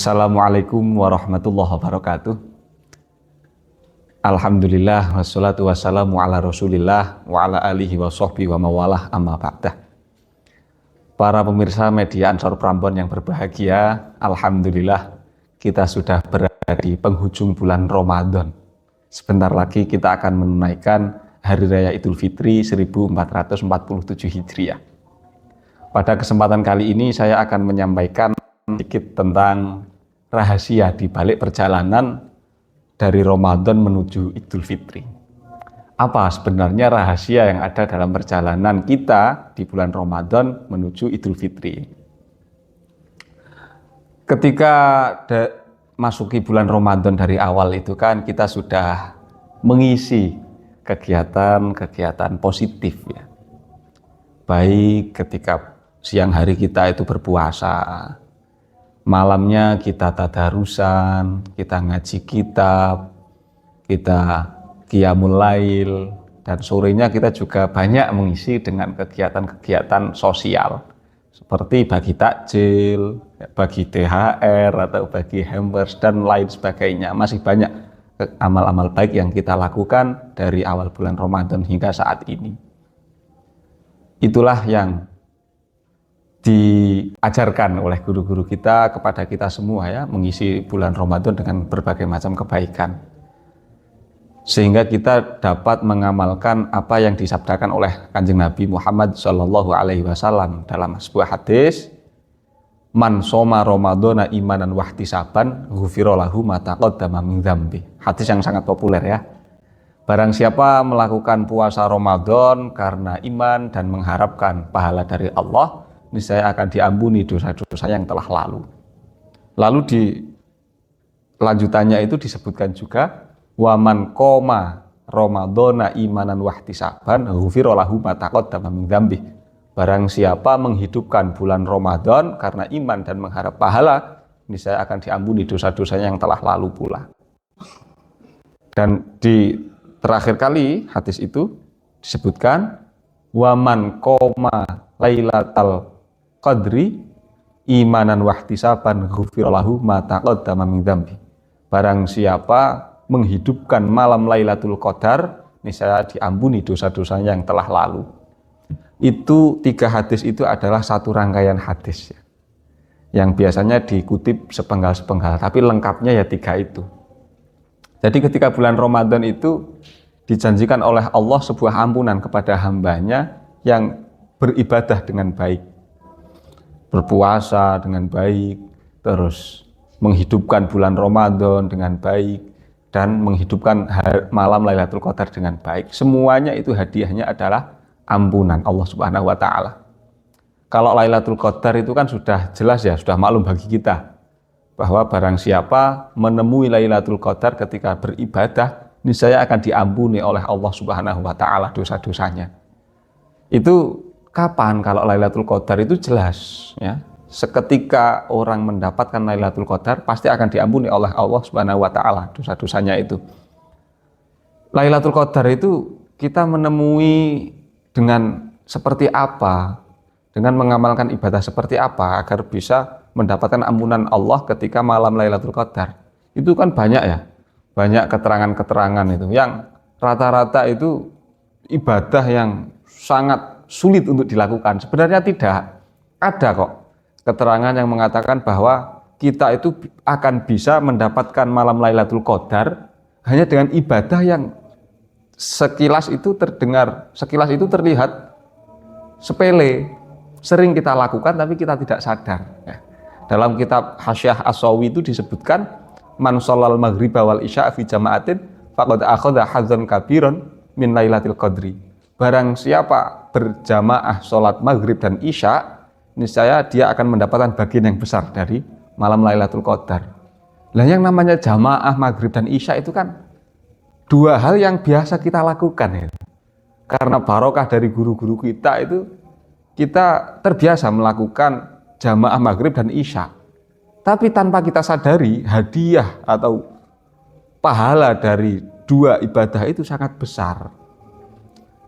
Assalamualaikum warahmatullahi wabarakatuh. Alhamdulillah wassalatu wassalamu ala rasulillah wa ala alihi wa sahbihi wa mawalah amma ba'dah. Para pemirsa media Ansor Prambon yang berbahagia, alhamdulillah kita sudah berada di penghujung bulan Ramadan. Sebentar lagi kita akan menunaikan Hari Raya Idul Fitri 1447 Hijriah. Pada kesempatan kali ini saya akan menyampaikan sedikit tentang rahasia di balik perjalanan dari Ramadan menuju Idul Fitri. Apa sebenarnya rahasia yang ada dalam perjalanan kita di bulan Ramadan menuju Idul Fitri? Ketika masuki bulan Ramadan dari awal itu kan kita sudah mengisi kegiatan-kegiatan positif ya. Baik ketika siang hari kita itu berpuasa, malamnya kita tadarusan, kita ngaji kitab, kita qiyamul lail, dan sorenya kita juga banyak mengisi dengan kegiatan-kegiatan sosial seperti bagi takjil, bagi THR atau bagi hampers dan lain sebagainya. Masih banyak amal-amal baik yang kita lakukan dari awal bulan Ramadan hingga saat ini. Itulah yang diajarkan oleh guru-guru kita kepada kita semua ya, mengisi bulan Ramadan dengan berbagai macam kebaikan, sehingga kita dapat mengamalkan apa yang disabdakan oleh Kanjeng Nabi Muhammad SAW dalam sebuah hadis, man soma Ramadhana imanan wahtisaban ghufira lahu ma taqaddama min dzambi. Hadis yang sangat populer ya. Barang siapa melakukan puasa Ramadan karena iman dan mengharapkan pahala dari Allah, niscaya akan diampuni dosa-dosa yang telah lalu. Lalu di lanjutannya itu disebutkan juga waman qoma Ramadhana imanan wahtisaban ghufira lahu ma taqaddama min dzambi. Barang siapa menghidupkan bulan Ramadan karena iman dan mengharap pahala, niscaya akan diampuni dosa-dosanya yang telah lalu pula. Dan di terakhir kali hadis itu disebutkan waman qoma lailatal qadri imanan wahtisaban ghufira lahu ma taqaddama min dzambi. Barang siapa menghidupkan malam Lailatul Qadar, niscaya diampuni dosa-dosanya yang telah lalu. Itu 3 hadis itu adalah satu rangkaian hadis ya, yang biasanya dikutip sepenggal-sepenggal, tapi lengkapnya ya 3 itu. Jadi ketika bulan Ramadan itu dijanjikan oleh Allah sebuah ampunan kepada hambanya yang beribadah dengan baik, berpuasa dengan baik, terus menghidupkan bulan Ramadan dengan baik, dan menghidupkan malam Lailatul Qadar dengan baik. Semuanya itu hadiahnya adalah ampunan Allah Subhanahu wa Ta'ala. Kalau Lailatul Qadar itu kan sudah jelas ya, sudah maklum bagi kita bahwa barang siapa menemui Lailatul Qadar ketika beribadah, niscaya akan diampuni oleh Allah Subhanahu wa Ta'ala dosa-dosanya. Itu kapan? Kalau Lailatul Qadar itu jelas ya. Seketika orang mendapatkan Lailatul Qadar pasti akan diampuni oleh Allah Subhanahu wa Ta'ala dosa-dosanya itu. Lailatul Qadar itu kita menemui dengan seperti apa? Dengan mengamalkan ibadah seperti apa agar bisa mendapatkan ampunan Allah ketika malam Lailatul Qadar? Itu kan banyak ya. Banyak keterangan-keterangan itu yang rata-rata itu ibadah yang sangat sulit untuk dilakukan. Sebenarnya tidak ada kok keterangan yang mengatakan bahwa kita itu akan bisa mendapatkan malam Lailatul Qadar hanya dengan ibadah yang sekilas itu terlihat sepele, sering kita lakukan tapi kita tidak sadar ya. Dalam kitab Hasyiah As-Sawi itu disebutkan man sholal maghriba wal isya fi jama'atin faqad akhadha hadzan kabiran min lailatul qadri. Barang siapa berjamaah sholat maghrib dan isya, niscaya dia akan mendapatkan bagian yang besar dari malam Lailatul Qadar. Lah yang namanya jamaah maghrib dan isya itu kan 2 hal yang biasa kita lakukan ya. Karena barokah dari guru-guru kita itu kita terbiasa melakukan jamaah maghrib dan isya. Tapi tanpa kita sadari hadiah atau pahala dari 2 ibadah itu sangat besar.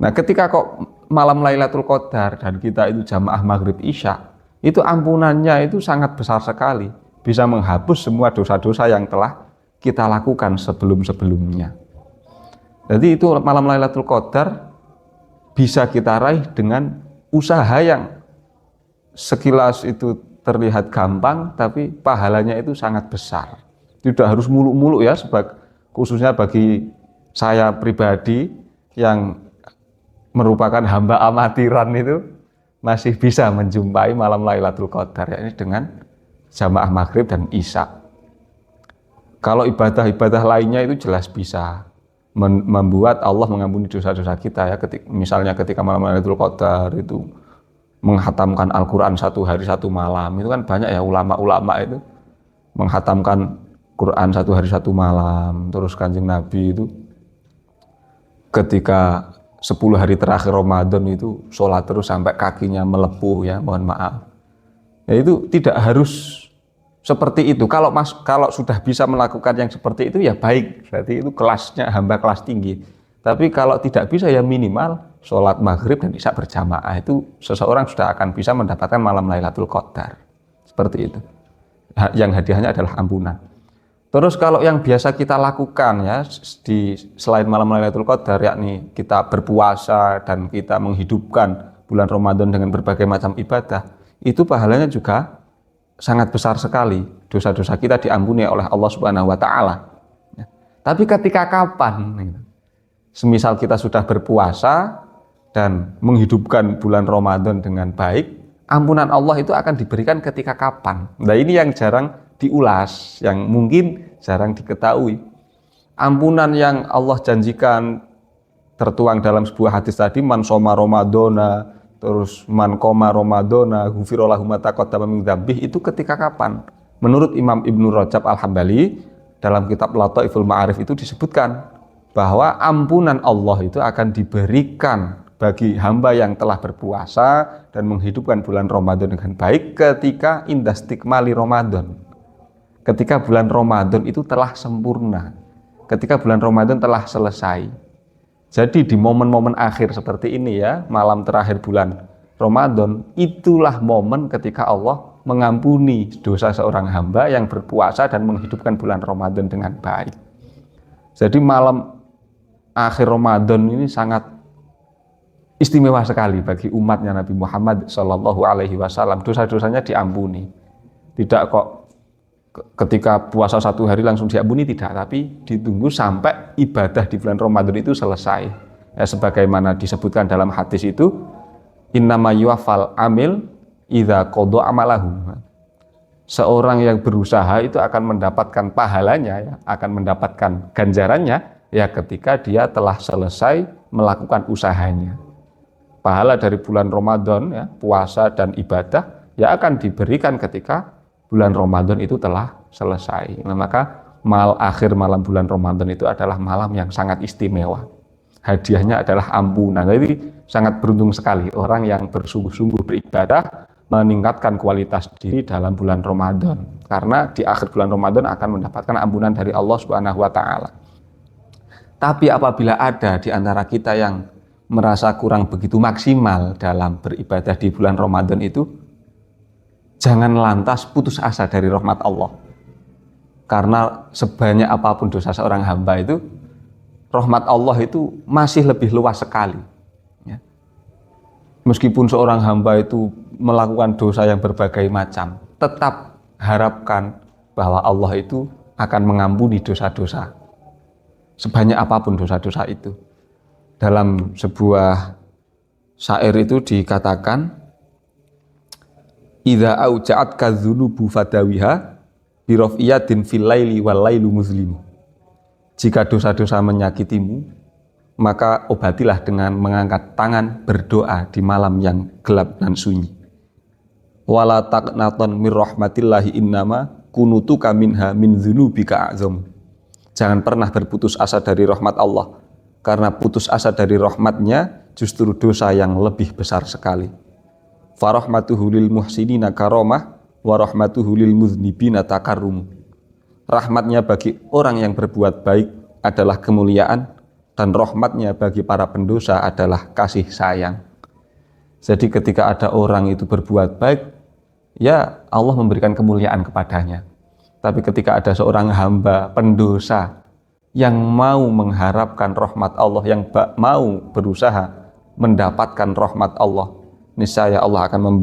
Nah ketika kok malam Lailatul Qadar dan kita itu jamaah maghrib isya, itu ampunannya itu sangat besar sekali. bisa menghapus semua dosa-dosa yang telah kita lakukan sebelum-sebelumnya. Jadi itu malam Lailatul Qadar bisa kita raih dengan usaha yang sekilas itu terlihat gampang, tapi pahalanya itu sangat besar. Tidak harus muluk-muluk ya, khususnya bagi saya pribadi yang merupakan hamba amatiran itu masih bisa menjumpai malam Lailatul Qadar, yakni dengan jamaah maghrib dan isya. Kalau ibadah-ibadah lainnya itu jelas bisa membuat Allah mengampuni dosa-dosa kita ya. Misalnya ketika malam Lailatul Qadar itu menghatamkan Al-Quran satu hari satu malam, itu kan banyak ya ulama-ulama itu menghatamkan Quran satu hari satu malam. Terus Kanjeng Nabi itu ketika 10 hari terakhir Ramadan itu sholat terus sampai kakinya melepuh ya, mohon maaf. Ya itu tidak harus seperti itu. Kalau sudah bisa melakukan yang seperti itu ya baik, berarti itu kelasnya hamba kelas tinggi. Tapi kalau tidak bisa ya minimal sholat maghrib dan isya berjamaah, itu seseorang sudah akan bisa mendapatkan malam Lailatul Qadar. Seperti itu. Yang hadiahnya adalah ampunan. Terus kalau yang biasa kita lakukan ya selain malam Lailatul Qadar, yakni kita berpuasa dan kita menghidupkan bulan Ramadan dengan berbagai macam ibadah, itu pahalanya juga sangat besar sekali. Dosa-dosa kita diampuni oleh Allah Subhanahu wa taala. Tapi ketika kapan? Semisal kita sudah berpuasa dan menghidupkan bulan Ramadan dengan baik, ampunan Allah itu akan diberikan ketika kapan? Nah, ini yang jarang diulas, yang mungkin jarang diketahui. Ampunan yang Allah janjikan tertuang dalam sebuah hadis tadi, man shoma Ramadana, terus man qoma Ramadana ghufira lahu ma taqaddama min dzambih, itu ketika kapan? Menurut Imam Ibnu Rajab Al-Hambali dalam kitab Lataiful Ma'arif itu disebutkan bahwa ampunan Allah itu akan diberikan bagi hamba yang telah berpuasa dan menghidupkan bulan Ramadan dengan baik ketika indastikmali Ramadan. Ketika bulan Ramadan itu telah sempurna. Ketika bulan Ramadan telah selesai. Jadi di momen-momen akhir seperti ini ya, malam terakhir bulan Ramadan, itulah momen ketika Allah mengampuni dosa seorang hamba yang berpuasa dan menghidupkan bulan Ramadan dengan baik. Jadi malam akhir Ramadan ini sangat istimewa sekali bagi umatnya Nabi Muhammad Shallallahu Alaihi Wasallam. Dosa-dosanya diampuni. Tidak kok ketika puasa satu hari langsung diampuni, tidak, tapi ditunggu sampai ibadah di bulan Ramadan itu selesai. Ya, sebagaimana disebutkan dalam hadis itu, innama yuwafal amil idza qada amalahu. Seorang yang berusaha itu akan mendapatkan pahalanya, ya, akan mendapatkan ganjarannya ya ketika dia telah selesai melakukan usahanya. Pahala dari bulan Ramadan ya, puasa dan ibadah ya akan diberikan ketika bulan Ramadan itu telah selesai. Nah, maka akhir malam bulan Ramadan itu adalah malam yang sangat istimewa. Hadiahnya adalah ampunan. Jadi sangat beruntung sekali orang yang bersungguh-sungguh beribadah meningkatkan kualitas diri dalam bulan Ramadan. Karena di akhir bulan Ramadan akan mendapatkan ampunan dari Allah Subhanahu wa taala. Tapi apabila ada di antara kita yang merasa kurang begitu maksimal dalam beribadah di bulan Ramadan itu, jangan lantas putus asa dari rahmat Allah. Karena sebanyak apapun dosa seorang hamba itu, rahmat Allah itu masih lebih luas sekali. Ya. Meskipun seorang hamba itu melakukan dosa yang berbagai macam, tetap harapkan bahwa Allah itu akan mengampuni dosa-dosa. Sebanyak apapun dosa-dosa itu. Dalam sebuah syair itu dikatakan, idza auja'at kadzunubu fadawiha bi rafiyatin fil laili wal lailu muslim. Jika dosa-dosa menyakitimu, maka obatilah dengan mengangkat tangan berdoa di malam yang gelap dan sunyi. Wala taqnaton mir rahmatillahi innama kunutuka minha min dzunubika a'zam. Jangan pernah berputus asa dari rahmat Allah, karena putus asa dari rahmatnya justru dosa yang lebih besar sekali. Farahmatuhu lil muhsinina karamah wa rahmatuhu lil muznibina takarrum. Rahmatnya bagi orang yang berbuat baik adalah kemuliaan, dan rahmatnya bagi para pendosa adalah kasih sayang. Jadi ketika ada orang itu berbuat baik, ya Allah memberikan kemuliaan kepadanya. Tapi ketika ada seorang hamba pendosa yang mau mengharapkan rahmat Allah, yang mau berusaha mendapatkan rahmat Allah, niscaya Allah akan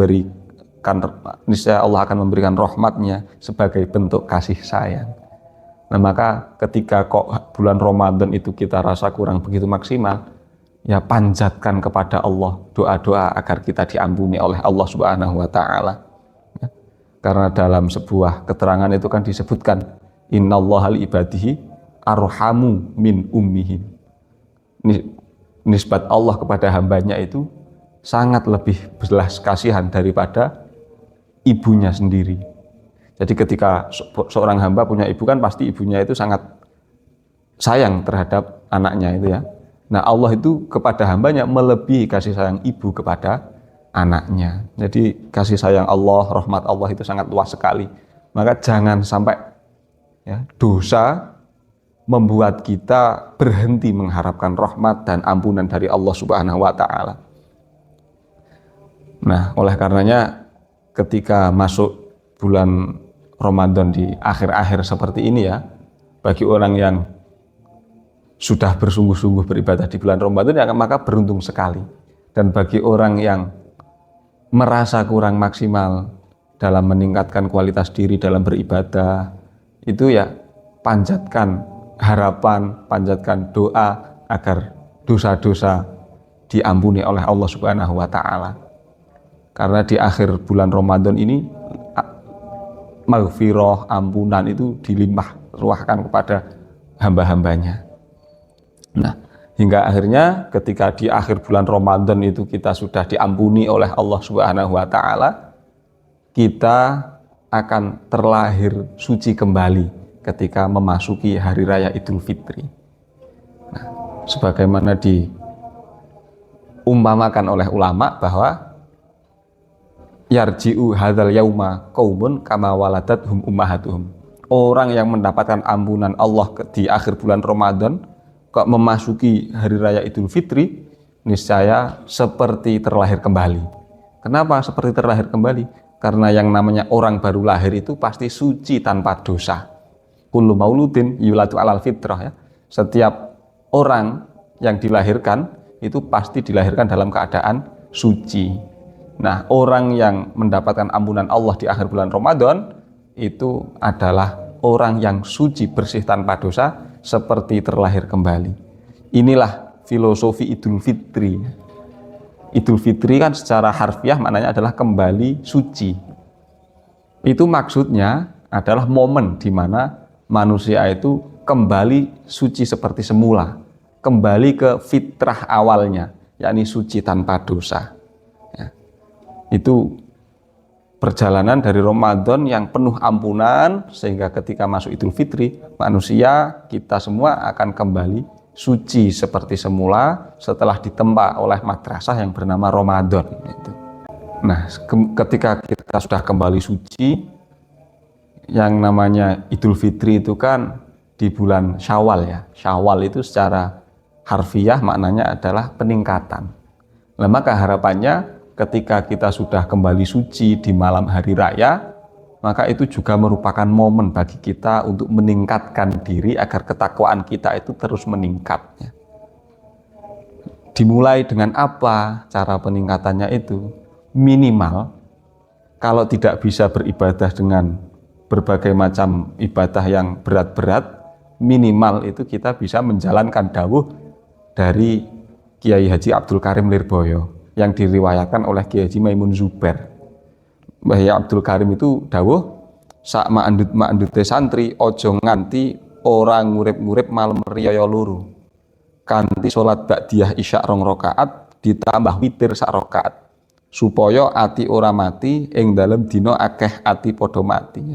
memberikan rahmatnya sebagai bentuk kasih sayang. Nah, maka ketika kok bulan Ramadan itu kita rasa kurang begitu maksimal, ya panjatkan kepada Allah doa-doa agar kita diampuni oleh Allah Subhanahu wa taala. Karena dalam sebuah keterangan itu kan disebutkan innallaha li ibadihi arhamu min ummihim. Nisbat Allah kepada hambanya itu sangat lebih belas kasihan daripada ibunya sendiri. Jadi ketika seorang hamba punya ibu kan pasti ibunya itu sangat sayang terhadap anaknya itu ya. Nah, Allah itu kepada hambanya melebihi kasih sayang ibu kepada anaknya. Jadi kasih sayang Allah, rahmat Allah itu sangat luas sekali. Maka jangan sampai ya, dosa membuat kita berhenti mengharapkan rahmat dan ampunan dari Allah Subhanahu wa taala. Nah, oleh karenanya ketika masuk bulan Ramadan di akhir-akhir seperti ini ya, bagi orang yang sudah bersungguh-sungguh beribadah di bulan Ramadan ya, maka beruntung sekali. Dan bagi orang yang merasa kurang maksimal dalam meningkatkan kualitas diri dalam beribadah, itu ya panjatkan harapan, panjatkan doa agar dosa-dosa diampuni oleh Allah Subhanahu wa taala. Karena di akhir bulan Ramadan ini maghfirah, ampunan itu dilimpah ruahkan kepada hamba-hambanya. Nah, hingga akhirnya ketika di akhir bulan Ramadan itu kita sudah diampuni oleh Allah Subhanahu wa taala, kita akan terlahir suci kembali ketika memasuki hari raya Idul Fitri. Nah, sebagaimana diumpamakan oleh ulama bahwa yarji'u hadzal yauma qaumun kama waladathum ummahatuhum. Orang yang mendapatkan ampunan Allah di akhir bulan Ramadan kok memasuki hari raya Idul Fitri, niscaya seperti terlahir kembali. Kenapa seperti terlahir kembali? Karena yang namanya orang baru lahir itu pasti suci tanpa dosa. Kullu mauludin yuladu alal fitrah ya. Setiap orang yang dilahirkan itu pasti dilahirkan dalam keadaan suci. Nah, orang yang mendapatkan ampunan Allah di akhir bulan Ramadan itu adalah orang yang suci bersih tanpa dosa, seperti terlahir kembali. Inilah filosofi Idul Fitri. Idul Fitri kan secara harfiah maknanya adalah kembali suci. Itu maksudnya adalah momen di mana manusia itu kembali suci seperti semula, kembali ke fitrah awalnya, yakni suci tanpa dosa. Ya. Itu perjalanan dari Ramadan yang penuh ampunan, sehingga ketika masuk Idul Fitri, manusia, kita semua akan kembali suci seperti semula setelah ditempa oleh madrasah yang bernama Ramadan. Nah, ketika kita sudah kembali suci, yang namanya Idul Fitri itu kan di bulan Syawal ya. Syawal itu secara harfiah maknanya adalah peningkatan. Nah, maka harapannya ketika kita sudah kembali suci di malam hari raya, maka itu juga merupakan momen bagi kita untuk meningkatkan diri agar ketakwaan kita itu terus meningkat. Dimulai dengan apa cara peningkatannya itu? Minimal, kalau tidak bisa beribadah dengan berbagai macam ibadah yang berat-berat, minimal itu kita bisa menjalankan dawuh dari Kiai Haji Abdul Karim Lirboyo yang diriwayatkan oleh Kiai Haji Maimun Zubair. Mbah Yai Abdul Karim itu dawuh, sak maandute santri ojo nganti orang ngurip-ngurip malam riyaya loro. Kanthi salat ba'diyah isya 2 rakaat ditambah witir 1 rakaat. Supaya ati ora mati ing dalem dina akeh ati padha mati.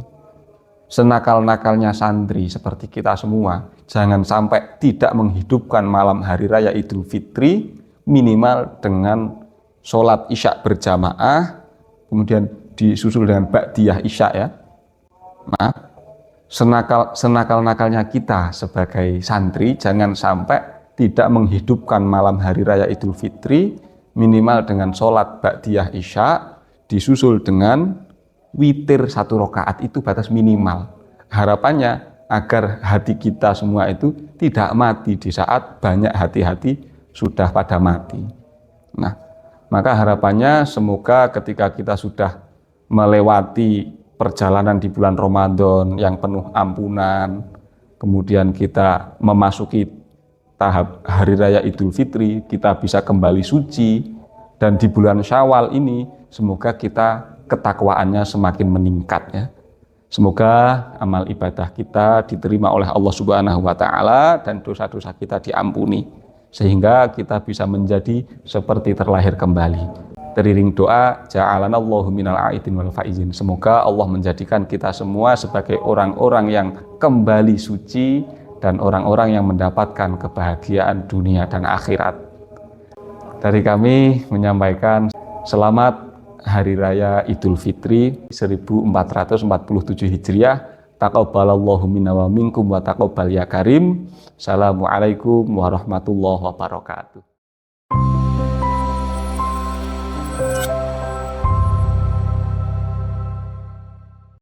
Senakal-nakalnya santri seperti kita semua, jangan sampai tidak menghidupkan malam hari raya Idul Fitri minimal dengan sholat isya berjamaah, kemudian disusul dengan ba'diyah isya ya. Nah, senakal-nakalnya kita sebagai santri jangan sampai tidak menghidupkan malam hari raya Idul Fitri minimal dengan sholat ba'diyah isya disusul dengan witir 1 rakaat, itu batas minimal. harapannya agar hati kita semua itu tidak mati di saat banyak hati-hati sudah pada mati. Nah, maka harapannya semoga ketika kita sudah melewati perjalanan di bulan Ramadan yang penuh ampunan, kemudian kita memasuki tahap Hari Raya Idul Fitri, kita bisa kembali suci, dan di bulan Syawal ini semoga kita ketakwaannya semakin meningkat ya. Semoga amal ibadah kita diterima oleh Allah Subhanahu wa taala dan dosa-dosa kita diampuni sehingga kita bisa menjadi seperti terlahir kembali. Teriring doa, ja'alanallahu minal aidin wal faizin. Semoga Allah menjadikan kita semua sebagai orang-orang yang kembali suci dan orang-orang yang mendapatkan kebahagiaan dunia dan akhirat. Dari kami menyampaikan selamat Hari Raya Idul Fitri 1447 Hijriah. Taqabbalallahu minna wa minkum wa taqabbal ya karim. Assalamualaikum warahmatullahi wabarakatuh.